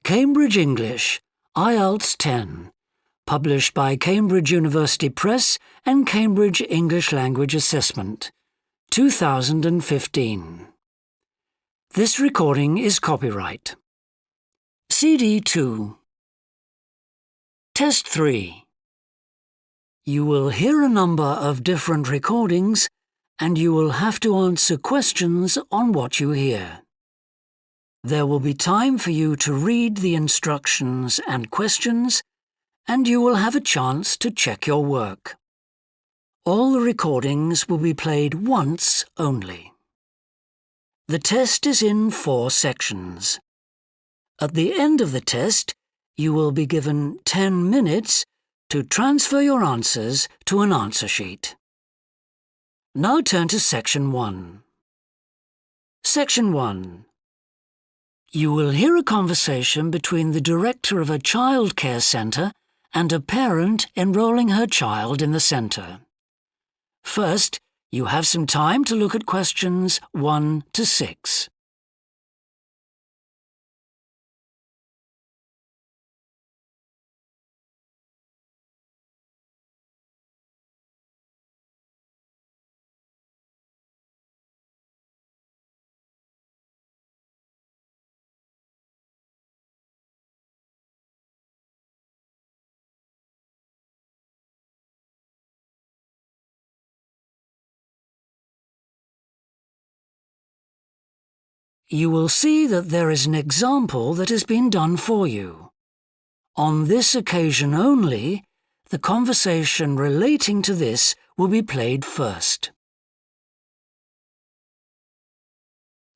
Cambridge English, Ielts 10, published by Cambridge University Press and Cambridge English Language Assessment, 2015. This recording is copyright. CD 2. Test 3. You will hear a number of different recordings and you will have to answer questions on what you hear. There will be time for you to read the instructions and questions, and you will have a chance to check your work. All the recordings will be played once only. The test is in 4 sections. At the end of the test, you will be given 10 minutes to transfer your answers to an answer sheet. Now turn to Section 1. Section 1. You will hear a conversation between the director of a childcare centre and a parent enrolling her child in the centre. First, you have some time to look at questions 1 to 6. You will see that there is an example that has been done for you. On this occasion only, the conversation relating to this will be played first.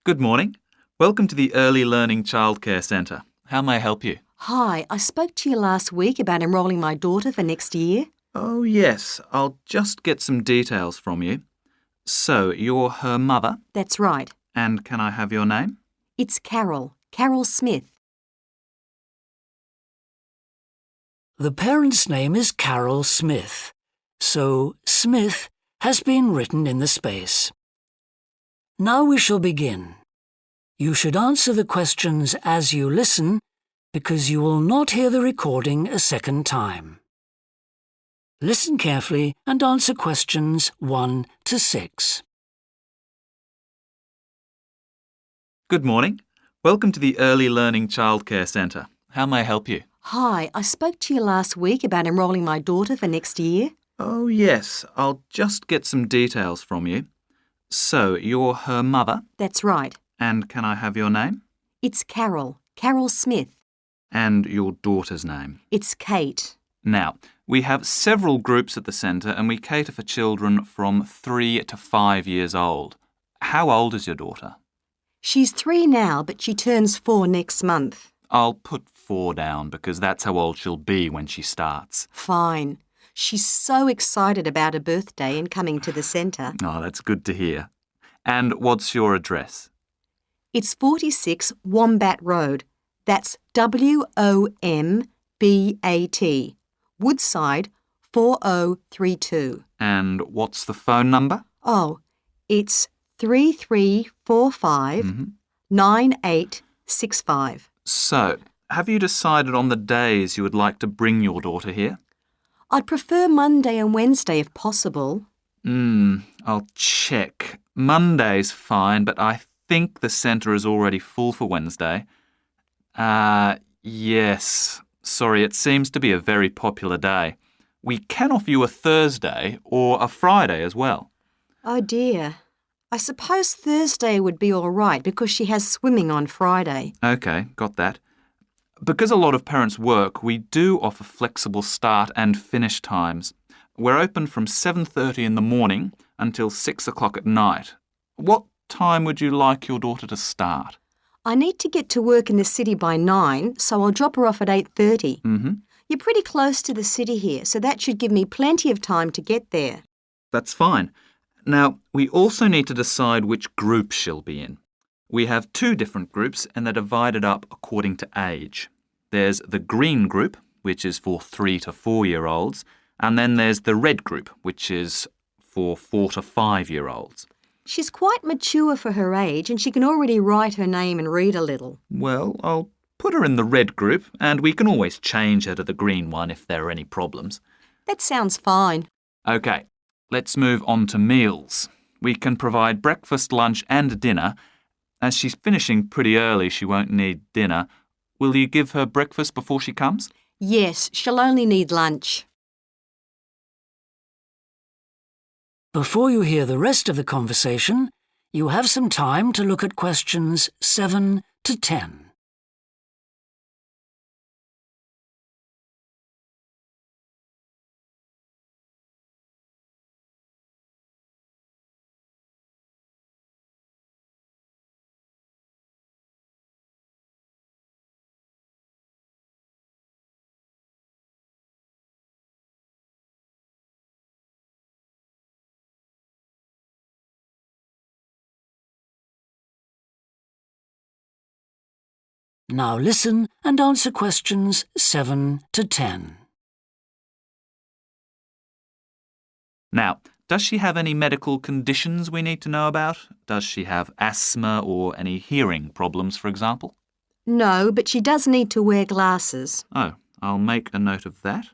Good morning. Welcome to the Early Learning Childcare Centre. How may I help you? Hi, I spoke to you last week about enrolling my daughter for next year. Oh, yes. I'll just get some details from you. So, you're her mother? That's right. And can I have your name? It's Carol Smith. The parent's name is Carol Smith, so Smith has been written in the space. Now we shall begin. You should answer the questions as you listen, because you will not hear the recording a second time. Listen carefully and answer questions 1 to 6. Good morning. Welcome to the Early Learning Childcare Centre. How may I help you? Hi, I spoke to you last week about enrolling my daughter for next year. Oh, yes. I'll just get some details from you. So, you're her mother? That's right. And can I have your name? It's Carol Smith. And your daughter's name? It's Kate. Now, we have several groups at the centre and we cater for children from 3 to 5 years old. How old is your daughter? She's 3 now, but she turns 4 next month. I'll put 4 down because that's how old she'll be when she starts. Fine. She's so excited about her birthday and coming to the centre. Oh, that's good to hear. And what's your address? It's 46 Wombat Road. That's WOMBAT. Woodside 4032. And what's the phone number? Oh, it's 3345 9865. So, have you decided on the days you would like to bring your daughter here? I'd prefer Monday and Wednesday if possible. I'll check. Monday's fine, but I think the centre is already full for Wednesday. Yes. Sorry, it seems to be a very popular day. We can offer you a Thursday or a Friday as well. Oh dear. I suppose Thursday would be all right because she has swimming on Friday. OK, got that. Because a lot of parents work, we do offer flexible start and finish times. We're open from 7:30 in the morning until 6 o'clock at night. What time would you like your daughter to start? I need to get to work in the city by 9, so I'll drop her off at 8:30. You're pretty close to the city here, so that should give me plenty of time to get there. That's fine. Now, we also need to decide which group she'll be in. We have 2 different groups and they're divided up according to age. There's the green group, which is for 3 to 4-year-olds, and then there's the red group, which is for 4 to 5-year-olds. She's quite mature for her age and she can already write her name and read a little. Well, I'll put her in the red group and we can always change her to the green one if there are any problems. That sounds fine. OK, let's move on to meals. We can provide breakfast, lunch and dinner. As she's finishing pretty early, she won't need dinner. Will you give her breakfast before she comes? Yes, she'll only need lunch. Before you hear the rest of the conversation, you have some time to look at questions 7 to 10. Now listen and answer questions 7 to 10. Now, does she have any medical conditions we need to know about? Does she have asthma or any hearing problems, for example? No, but she does need to wear glasses. Oh, I'll make a note of that.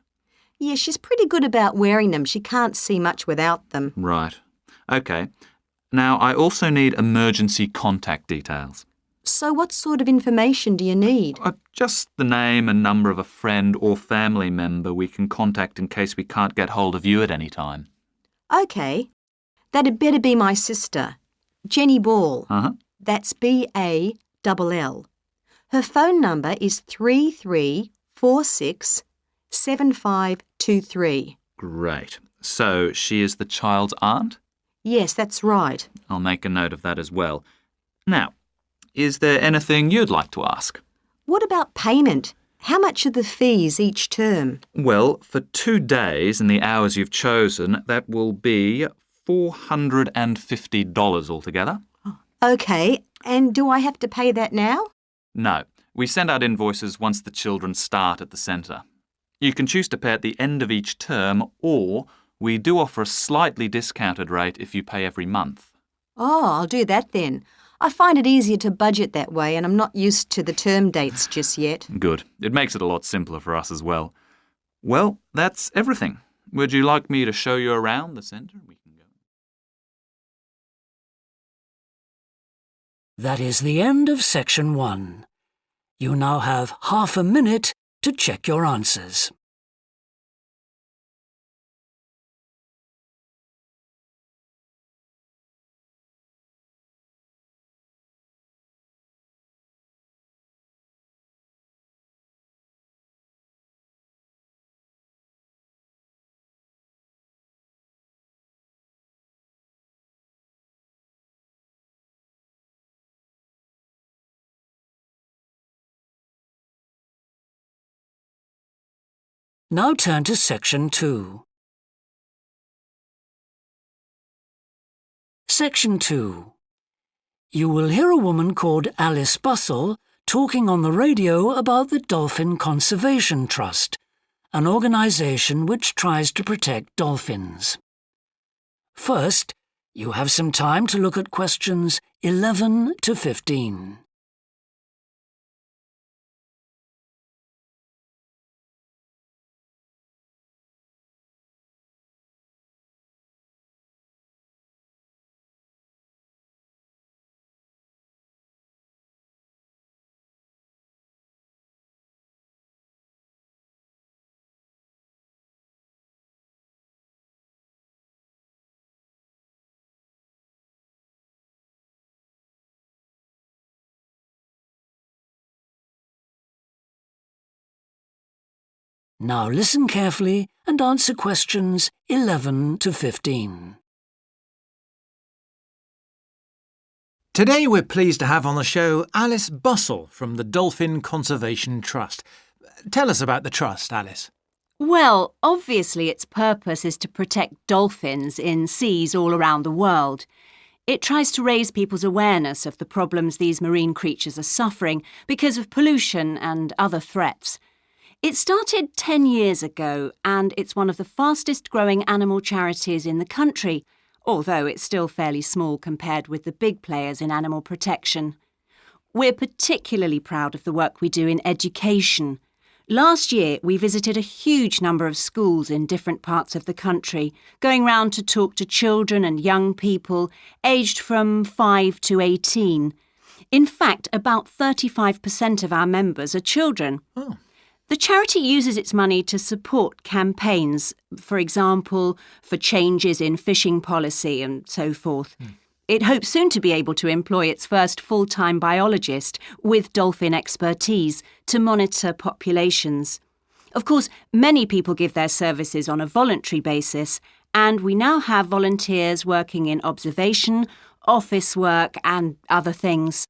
Yeah, she's pretty good about wearing them. She can't see much without them. Right. OK. Now, I also need emergency contact details. So what sort of information do you need? Just the name and number of a friend or family member we can contact in case we can't get hold of you at any time. OK. That'd better be my sister, Jenny Ball. Uh-huh. That's B-A-L-L. Her phone number is 33467523. Great. So she is the child's aunt? Yes, that's right. I'll make a note of that as well. Now, is there anything you'd like to ask? What about payment? How much are the fees each term? Well, for 2 days and the hours you've chosen, that will be $450 altogether. OK, and do I have to pay that now? No, we send out invoices once the children start at the centre. You can choose to pay at the end of each term, or we do offer a slightly discounted rate if you pay every month. Oh, I'll do that then. I find it easier to budget that way, and I'm not used to the term dates just yet. Good. It makes it a lot simpler for us as well. Well, that's everything. Would you like me to show you around the centre? We can go. That is the end of section 1. You now have half a minute to check your answers. Now turn to section 2. Section 2. You will hear a woman called Alice Bustle talking on the radio about the Dolphin Conservation Trust, an organisation which tries to protect dolphins. First, you have some time to look at questions 11 to 15. Now listen carefully and answer questions 11 to 15. Today we're pleased to have on the show Alice Bustle from the Dolphin Conservation Trust. Tell us about the trust, Alice. Well, obviously its purpose is to protect dolphins in seas all around the world. It tries to raise people's awareness of the problems these marine creatures are suffering because of pollution and other threats. It started 10 years ago and it's one of the fastest growing animal charities in the country, although it's still fairly small compared with the big players in animal protection. We're particularly proud of the work we do in education. Last year, we visited a huge number of schools in different parts of the country, going round to talk to children and young people aged from 5 to 18. In fact, about 35% of our members are children. Oh. The charity uses its money to support campaigns, for example, for changes in fishing policy and so forth. It hopes soon to be able to employ its first full-time biologist with dolphin expertise to monitor populations. Of course, many people give their services on a voluntary basis, and we now have volunteers working in observation, office work and other things.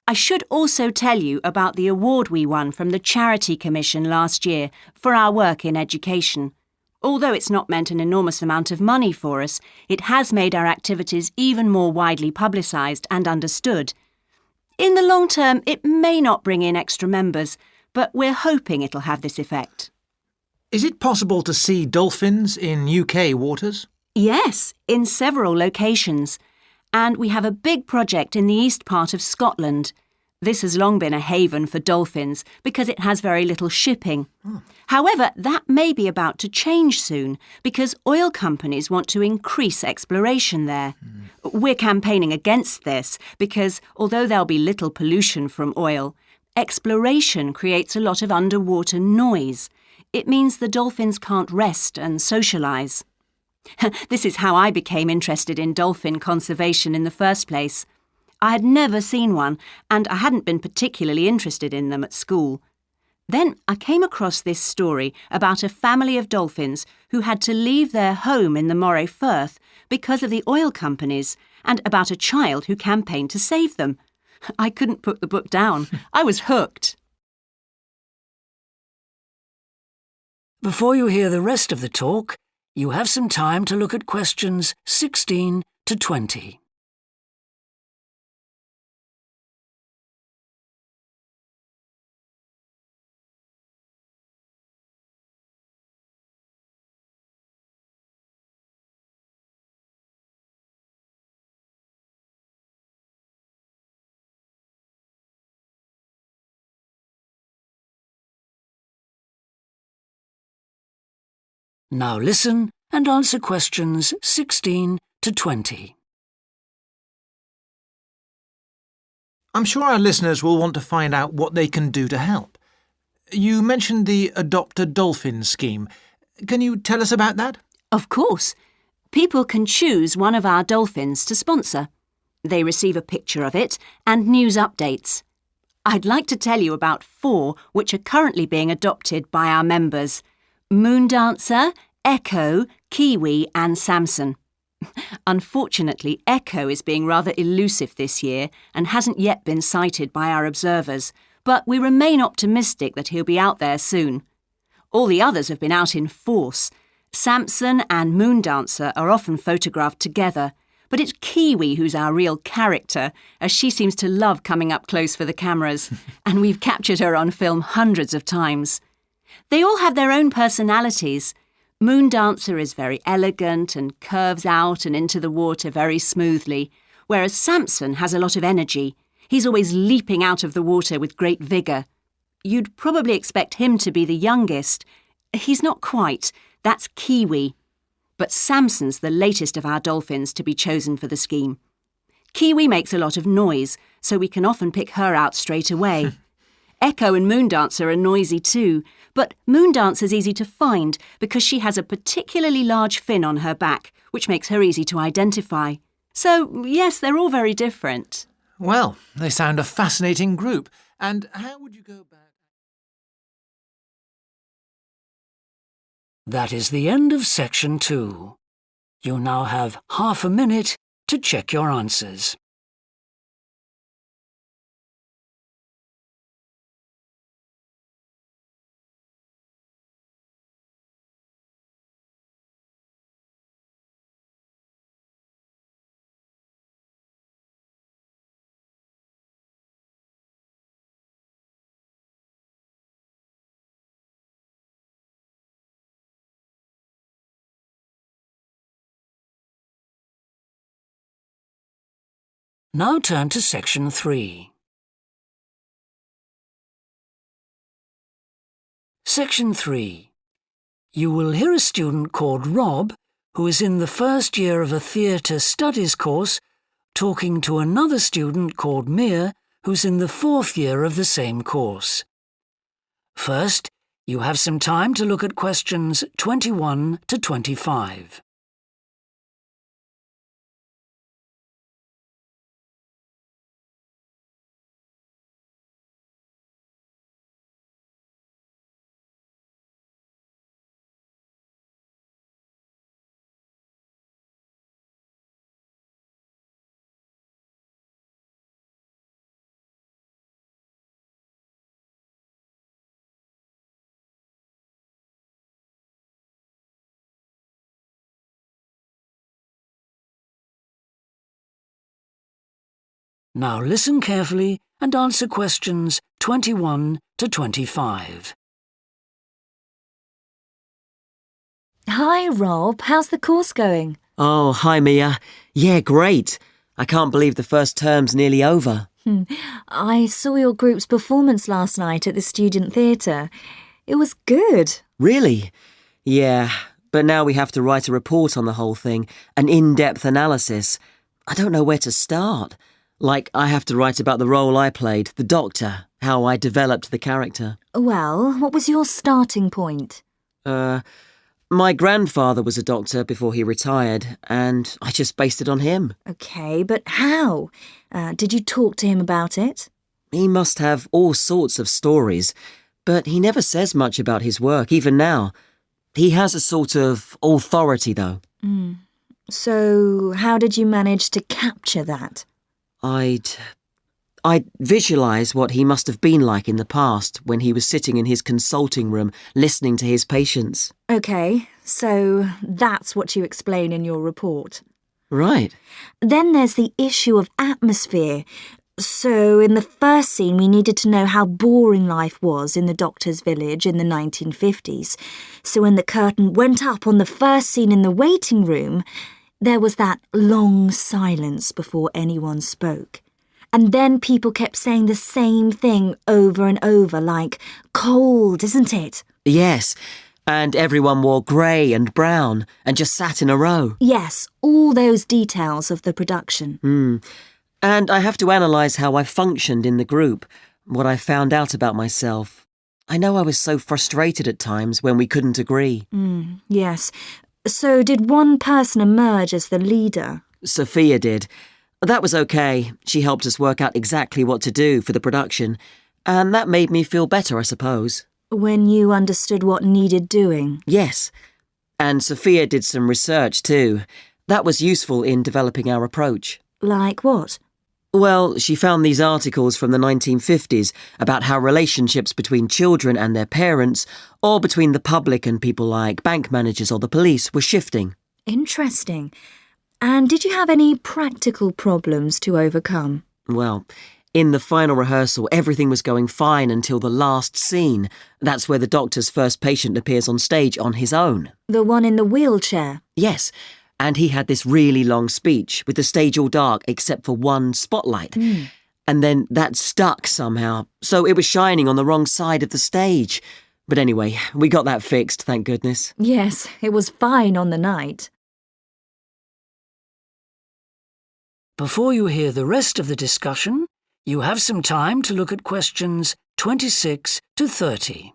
I should also tell you about the award we won from the Charity Commission last year for our work in education. Although it's not meant an enormous amount of money for us, it has made our activities even more widely publicised and understood. In the long term, it may not bring in extra members, but we're hoping it'll have this effect. Is it possible to see dolphins in UK waters? Yes, in several locations. And we have a big project in the east part of Scotland. This has long been a haven for dolphins because it has very little shipping. However, that may be about to change soon because oil companies want to increase exploration there. We're campaigning against this because although there'll be little pollution from oil, exploration creates a lot of underwater noise. It means the dolphins can't rest and socialise. This is how I became interested in dolphin conservation in the first place. I had never seen one, and I hadn't been particularly interested in them at school. Then I came across this story about a family of dolphins who had to leave their home in the Moray Firth because of the oil companies, and about a child who campaigned to save them. I couldn't put the book down. I was hooked. Before you hear the rest of the talk, you have some time to look at questions 16 to 20. Now listen and answer questions 16 to 20. I'm sure our listeners will want to find out what they can do to help. You mentioned the Adopt a Dolphin scheme. Can you tell us about that? Of course. People can choose one of our dolphins to sponsor. They receive a picture of it and news updates. I'd like to tell you about 4 which are currently being adopted by our members: Moondancer, Echo, Kiwi and Samson. Unfortunately, Echo is being rather elusive this year and hasn't yet been sighted by our observers, but we remain optimistic that he'll be out there soon. All the others have been out in force. Samson and Moondancer are often photographed together, but it's Kiwi who's our real character, as she seems to love coming up close for the cameras, and we've captured her on film hundreds of times. They all have their own personalities. Moondancer is very elegant and curves out and into the water very smoothly, whereas Samson has a lot of energy. He's always leaping out of the water with great vigour. You'd probably expect him to be the youngest. He's not quite. That's Kiwi. But Samson's the latest of our dolphins to be chosen for the scheme. Kiwi makes a lot of noise, so we can often pick her out straight away. Echo and Moondancer are noisy too, but Moondancer's easy to find because she has a particularly large fin on her back, which makes her easy to identify. So, yes, they're all very different. Well, they sound a fascinating group. And how would you go about... That is the end of section 2. You now have half a minute to check your answers. Now turn to section 3. Section 3. You will hear a student called Rob, who is in the first year of a theatre studies course, talking to another student called Mia, who's in the fourth year of the same course. First, you have some time to look at questions 21 to 25. Now listen carefully and answer questions 21 to 25. Hi, Rob. How's the course going? Oh, hi, Mia. Yeah, great. I can't believe the first term's nearly over. I saw your group's performance last night at the student theatre. It was good. Really? Yeah, but now we have to write a report on the whole thing, an in-depth analysis. I don't know where to start. Like, I have to write about the role I played, the doctor, how I developed the character. Well, what was your starting point? My grandfather was a doctor before he retired, and I just based it on him. OK, but how? Did you talk to him about it? He must have all sorts of stories, but he never says much about his work, even now. He has a sort of authority, though. So, how did you manage to capture that? I'd visualise what he must have been like in the past when he was sitting in his consulting room listening to his patients. OK, so that's what you explain in your report. Right. Then there's the issue of atmosphere. So in the first scene, we needed to know how boring life was in the doctor's village in the 1950s. So when the curtain went up on the first scene in the waiting room, there was that long silence before anyone spoke. And then people kept saying the same thing over and over, like, cold, isn't it? Yes, and everyone wore grey and brown and just sat in a row. Yes, all those details of the production. And I have to analyse how I functioned in the group, what I found out about myself. I know I was so frustrated at times when we couldn't agree. Yes. So did one person emerge as the leader? Sophia did. That was okay. She helped us work out exactly what to do for the production, and that made me feel better, I suppose. When you understood what needed doing? Yes. And Sophia did some research too. That was useful in developing our approach. Like what? Well, she found these articles from the 1950s about how relationships between children and their parents, or between the public and people like bank managers or the police, were shifting. Interesting. And did you have any practical problems to overcome? Well, in the final rehearsal, everything was going fine until the last scene. That's where the doctor's first patient appears on stage on his own. The one in the wheelchair? Yes. And he had this really long speech with the stage all dark except for one spotlight. And then that stuck somehow, so it was shining on the wrong side of the stage. But anyway, we got that fixed, thank goodness. Yes, it was fine on the night. Before you hear the rest of the discussion, you have some time to look at questions 26 to 30.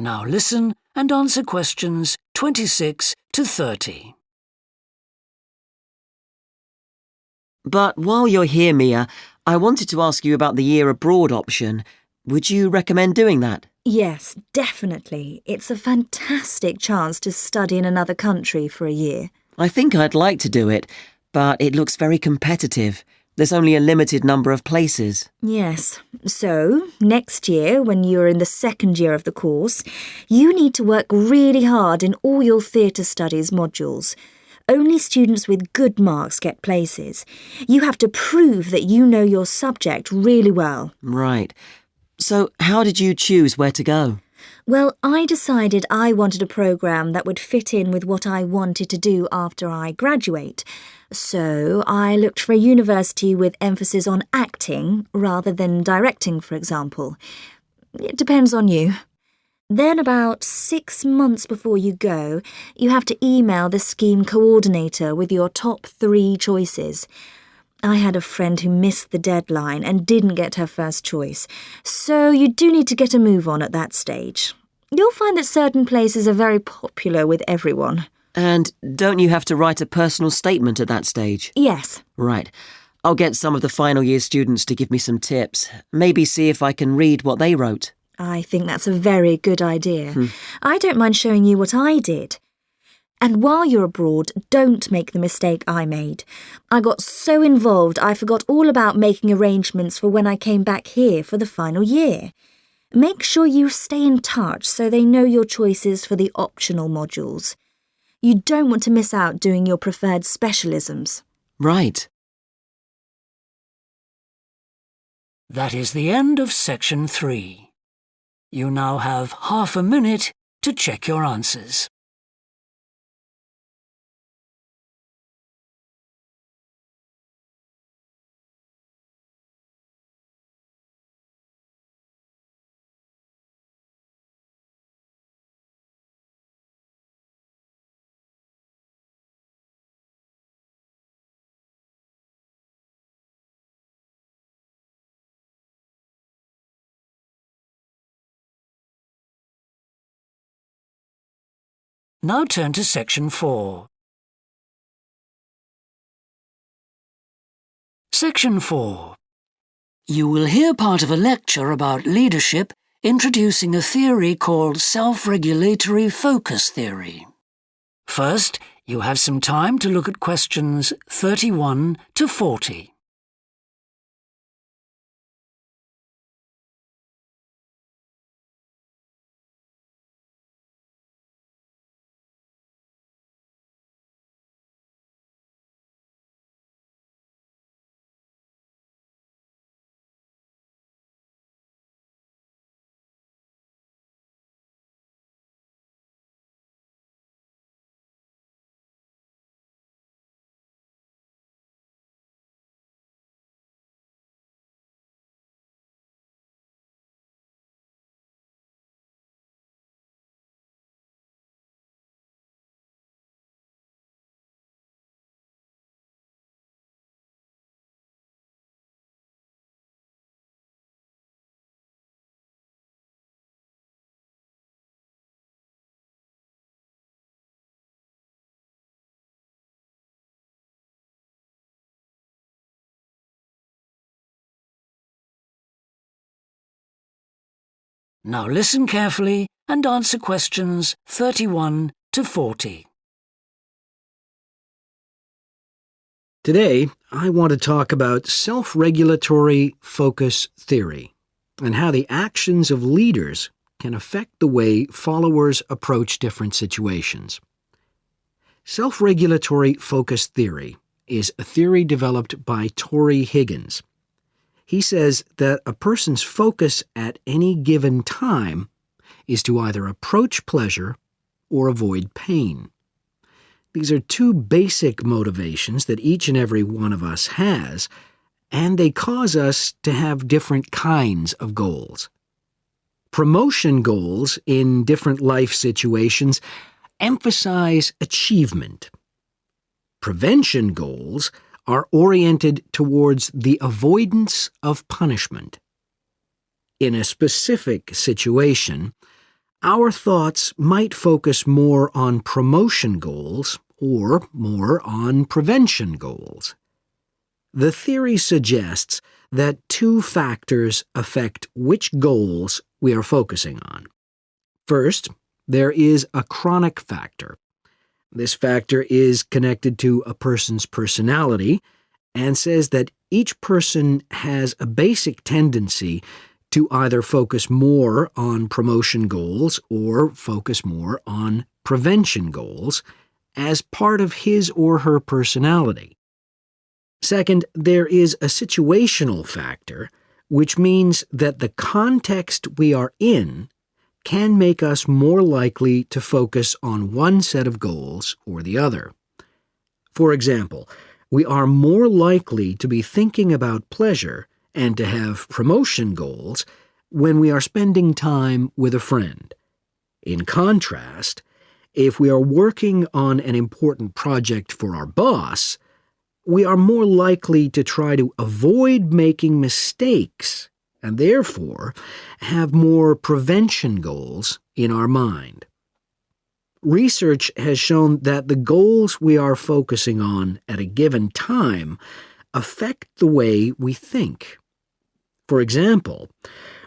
Now listen and answer questions 26 to 30. But while you're here, Mia, I wanted to ask you about the year abroad option. Would you recommend doing that? Yes, definitely. It's a fantastic chance to study in another country for a year. I think I'd like to do it, but it looks very competitive. There's only a limited number of places. Yes. So, next year, when you're in the second year of the course, you need to work really hard in all your theatre studies modules. only students with good marks get places. You have to prove that you know your subject really well. Right. So how did you choose where to go? Well, I decided I wanted a programme that would fit in with what I wanted to do after I graduate. So I looked for a university with emphasis on acting rather than directing, for example. It depends on you. Then about 6 months before you go, you have to email the scheme coordinator with your top 3 choices. I had a friend who missed the deadline and didn't get her first choice, so you do need to get a move on at that stage. You'll find that certain places are very popular with everyone. And don't you have to write a personal statement at that stage? Yes. Right. I'll get some of the final year students to give me some tips. Maybe see if I can read what they wrote. I think that's a very good idea. I don't mind showing you what I did. And while you're abroad, don't make the mistake I made. I got so involved I forgot all about making arrangements for when I came back here for the final year. Make sure you stay in touch so they know your choices for the optional modules. You don't want to miss out doing your preferred specialisms. Right. That is the end of section 3. You now have half a minute to check your answers. Now turn to section 4. Section 4. You will hear part of a lecture about leadership introducing a theory called self-regulatory focus theory. First, you have some time to look at questions 31 to 40. Now listen carefully and answer questions 31 to 40. Today, I want to talk about self-regulatory focus theory and how the actions of leaders can affect the way followers approach different situations. Self-regulatory focus theory is a theory developed by Torrey Higgins. He says that a person's focus at any given time is to either approach pleasure or avoid pain. These are 2 basic motivations that each and every one of us has, and they cause us to have different kinds of goals. Promotion goals in different life situations emphasize achievement. Prevention goals are oriented towards the avoidance of punishment. In a specific situation, our thoughts might focus more on promotion goals or more on prevention goals. The theory suggests that 2 factors affect which goals we are focusing on. First, there is a chronic factor. This factor is connected to a person's personality and says that each person has a basic tendency to either focus more on promotion goals or focus more on prevention goals, as part of his or her personality. Second, there is a situational factor, which means that the context we are in can make us more likely to focus on one set of goals or the other. For example, we are more likely to be thinking about pleasure and to have promotion goals when we are spending time with a friend. In contrast, if we are working on an important project for our boss, we are more likely to try to avoid making mistakes and therefore have more prevention goals in our mind. Research has shown that the goals we are focusing on at a given time affect the way we think. For example,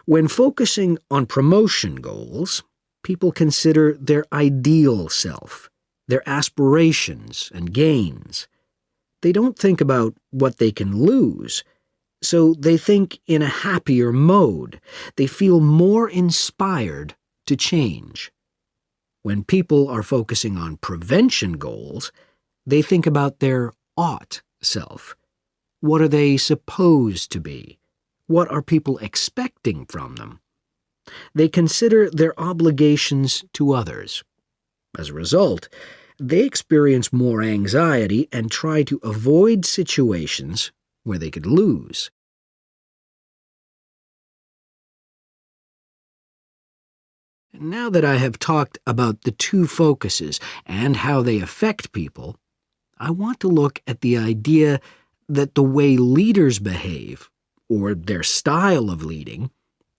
when focusing on promotion goals, people consider their ideal self, their aspirations and gains. They don't think about what they can lose, so they think in a happier mode. They feel more inspired to change. When people are focusing on prevention goals, they think about their ought self. What are they supposed to be? What are people expecting from them? They consider their obligations to others. As a result, they experience more anxiety and try to avoid situations where they could lose. Now that I have talked about the two focuses and how they affect people, I want to look at the idea that the way leaders behave, or their style of leading,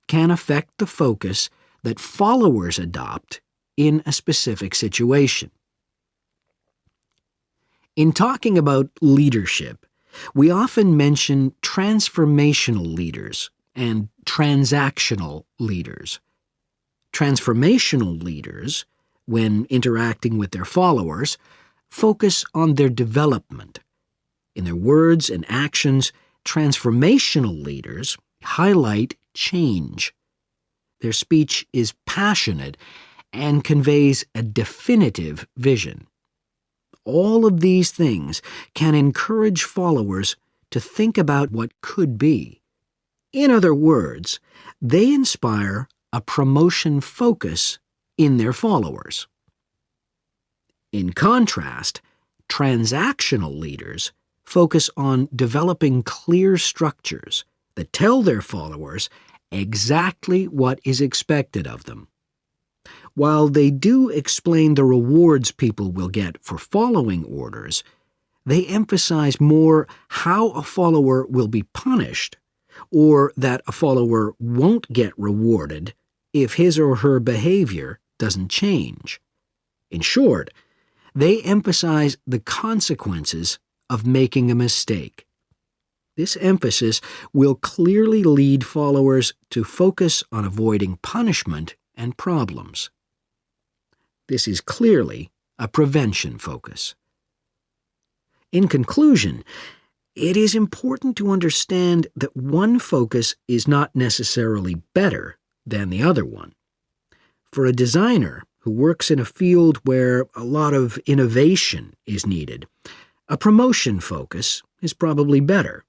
can affect the focus that followers adopt in a specific situation. In talking about leadership, we often mention transformational leaders and transactional leaders. Transformational leaders, when interacting with their followers, focus on their development. In their words and actions, transformational leaders highlight change. Their speech is passionate and conveys a definitive vision. All of these things can encourage followers to think about what could be. In other words, they inspire a promotion focus in their followers. In contrast, transactional leaders focus on developing clear structures that tell their followers exactly what is expected of them. While they do explain the rewards people will get for following orders, they emphasize more how a follower will be punished, or that a follower won't get rewarded if his or her behavior doesn't change. In short, they emphasize the consequences of making a mistake. This emphasis will clearly lead followers to focus on avoiding punishment and problems. This is clearly a prevention focus. In conclusion, it is important to understand that one focus is not necessarily better than the other one. For a designer who works in a field where a lot of innovation is needed, a promotion focus is probably better.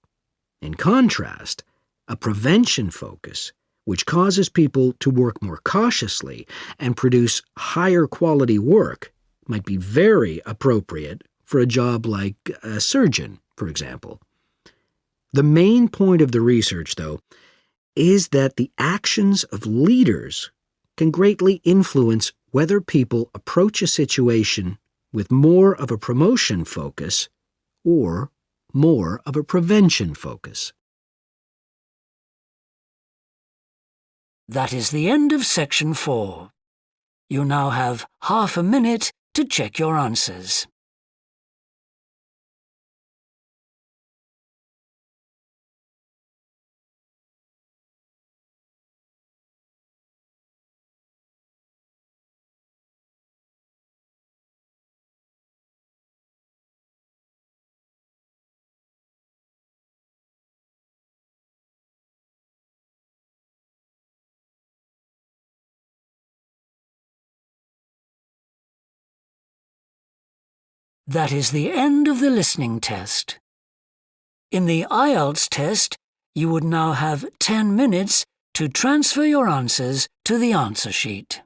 In contrast, a prevention focus, which causes people to work more cautiously and produce higher quality work, might be very appropriate for a job like a surgeon, for example. The main point of the research, though, is that the actions of leaders can greatly influence whether people approach a situation with more of a promotion focus or more of a prevention focus. That is the end of section 4. You now have half a minute to check your answers. That is the end of the listening test. In the Ielts test, you would now have 10 minutes to transfer your answers to the answer sheet.